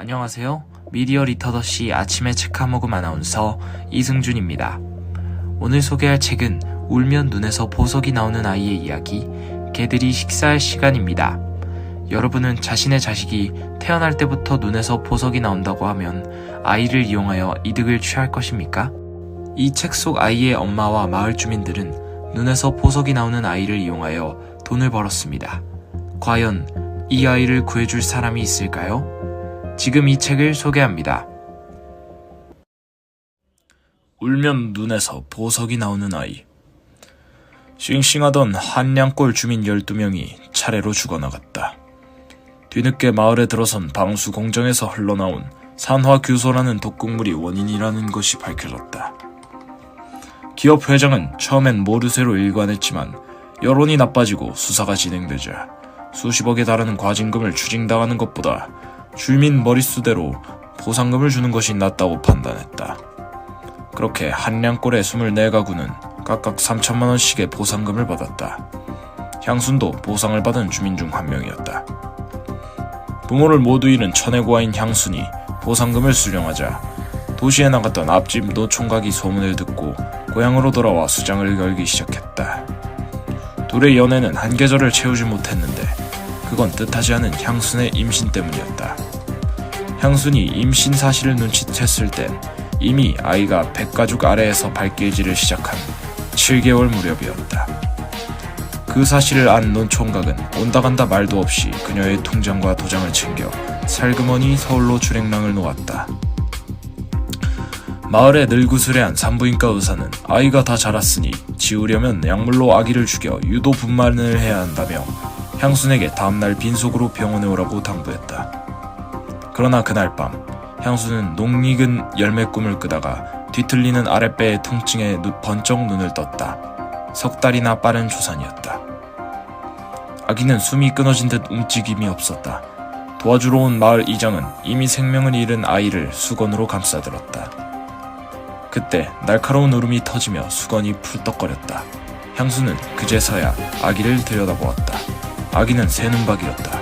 안녕하세요. 미디어 리터더시 아침에 책 한 모금 아나운서 이승준입니다. 오늘 소개할 책은 울면 눈에서 보석이 나오는 아이의 이야기, 개들이 식사할 시간입니다. 여러분은 자신의 자식이 태어날 때부터 눈에서 보석이 나온다고 하면 아이를 이용하여 이득을 취할 것입니까? 이 책 속 아이의 엄마와 마을 주민들은 눈에서 보석이 나오는 아이를 이용하여 돈을 벌었습니다. 과연 이 아이를 구해줄 사람이 있을까요? 지금 이 책을 소개합니다. 울면 눈에서 보석이 나오는 아이. 싱싱하던 한량골 주민 12명이 차례로 죽어나갔다. 뒤늦게 마을에 들어선 방수 공정에서 흘러나온 산화규소라는 독극물이 원인이라는 것이 밝혀졌다. 기업 회장은 처음엔 모르쇠로 일관했지만 여론이 나빠지고 수사가 진행되자 수십억에 달하는 과징금을 추징당하는 것보다 주민 머릿수대로 보상금을 주는 것이 낫다고 판단했다. 그렇게 한량골의 24가구는 각각 3천만원씩의 보상금을 받았다. 향순도 보상을 받은 주민 중 한 명이었다. 부모를 모두 잃은 천혜고아인 향순이 보상금을 수령하자 도시에 나갔던 앞집 노총각이 소문을 듣고 고향으로 돌아와 수장을 걸기 시작했다. 둘의 연애는 한 계절을 채우지 못했는데 그건 뜻하지 않은 향순의 임신 때문이었다. 향순이 임신 사실을 눈치챘을 땐 이미 아이가 백가죽 아래에서 발길질을 시작한 7개월 무렵이었다. 그 사실을 안 논총각은 온다간다 말도 없이 그녀의 통장과 도장을 챙겨 살그머니 서울로 출행랑을 놓았다. 마을의 늙으스레한 산부인과 의사는 아이가 다 자랐으니 지우려면 약물로 아기를 죽여 유도 분만을 해야 한다며 향순에게 다음날 빈속으로 병원에 오라고 당부했다. 그러나 그날 밤 향수는 녹익은 열매 꿈을 끄다가 뒤틀리는 아랫배의 통증에 번쩍 눈을 떴다. 석 달이나 빠른 조산이었다. 아기는 숨이 끊어진 듯 움직임이 없었다. 도와주러 온 마을 이장은 이미 생명을 잃은 아이를 수건으로 감싸들었다. 그때 날카로운 울음이 터지며 수건이 풀떡거렸다. 향수는 그제서야 아기를 들여다보았다. 아기는 새 눈박이었다.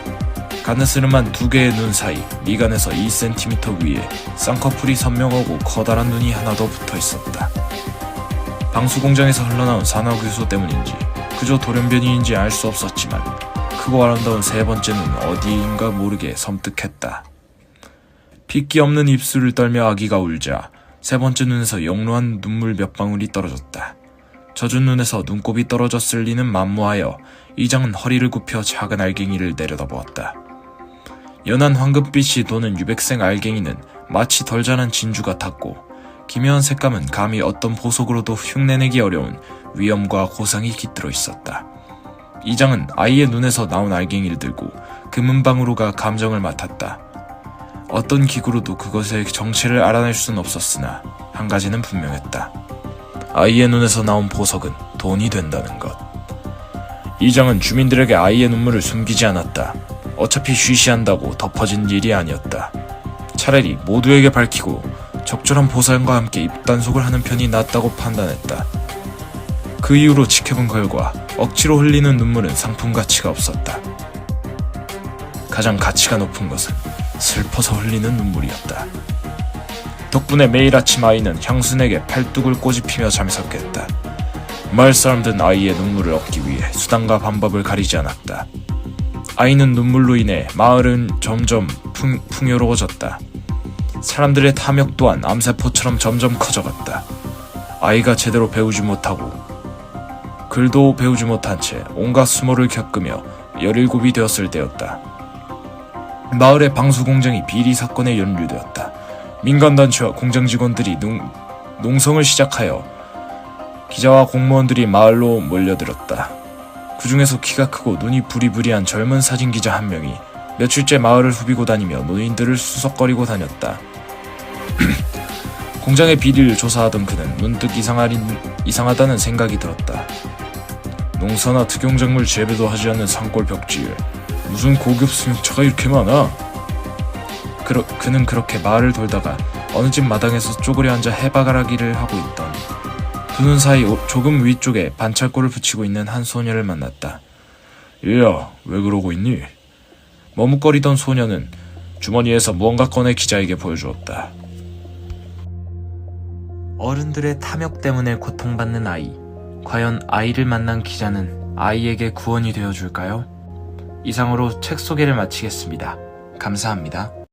가느스름한 두 개의 눈 사이 미간에서 2cm 위에 쌍꺼풀이 선명하고 커다란 눈이 하나 더 붙어 있었다. 방수공장에서 흘러나온 산화규소 때문인지 그저 돌연변이인지 알 수 없었지만 크고 아름다운 세 번째 눈은 어디인가 모르게 섬뜩했다. 핏기 없는 입술을 떨며 아기가 울자 세 번째 눈에서 영롱한 눈물 몇 방울이 떨어졌다. 젖은 눈에서 눈곱이 떨어졌을 리는 만무하여 이장은 허리를 굽혀 작은 알갱이를 내려다보았다. 연한 황금빛이 도는 유백색 알갱이는 마치 덜 자란 진주 같았고 기묘한 색감은 감히 어떤 보석으로도 흉내내기 어려운 위엄과 고상이 깃들어 있었다. 이장은 아이의 눈에서 나온 알갱이를 들고 금은방으로 가 감정을 맡았다. 어떤 기구로도 그것의 정체를 알아낼 수는 없었으나 한 가지는 분명했다. 아이의 눈에서 나온 보석은 돈이 된다는 것. 이장은 주민들에게 아이의 눈물을 숨기지 않았다. 어차피 쉬쉬한다고 덮어진 일이 아니었다. 차라리 모두에게 밝히고 적절한 보상과 함께 입단속을 하는 편이 낫다고 판단했다. 그 이후로 지켜본 결과 억지로 흘리는 눈물은 상품 가치가 없었다. 가장 가치가 높은 것은 슬퍼서 흘리는 눈물이었다. 덕분에 매일 아침 아이는 향순에게 팔뚝을 꼬집히며 잠석했다. 마을 사람들은 아이의 눈물을 얻기 위해 수단과 방법을 가리지 않았다. 아이는 눈물로 인해 마을은 점점 풍요로워졌다. 사람들의 탐욕 또한 암세포처럼 점점 커져갔다. 아이가 제대로 배우지 못하고 글도 배우지 못한 채 온갖 수모를 겪으며 17이 되었을 때였다. 마을의 방수공장이 비리 사건에 연루되었다. 민간단체와 공장 직원들이 농성을 시작하여 기자와 공무원들이 마을로 몰려들었다. 그 중에서 키가 크고 눈이 부리부리한 젊은 사진기자 한 명이 며칠째 마을을 후비고 다니며 노인들을 수석거리고 다녔다. 공장의 비리를 조사하던 그는 문득 이상하다는 생각이 들었다. 농사나 특용작물 재배도 하지 않는 산골 벽지에 무슨 고급 승용차가 이렇게 많아? 그는 그렇게 마을을 돌다가 어느 집 마당에서 쪼그려 앉아 해바라기를 하고 있던 두 눈 사이 조금 위쪽에 반찰골을 붙이고 있는 한 소녀를 만났다. 얘야, 왜 그러고 있니? 머뭇거리던 소녀는 주머니에서 무언가 꺼내 기자에게 보여주었다. 어른들의 탐욕 때문에 고통받는 아이. 과연 아이를 만난 기자는 아이에게 구원이 되어줄까요? 이상으로 책 소개를 마치겠습니다. 감사합니다.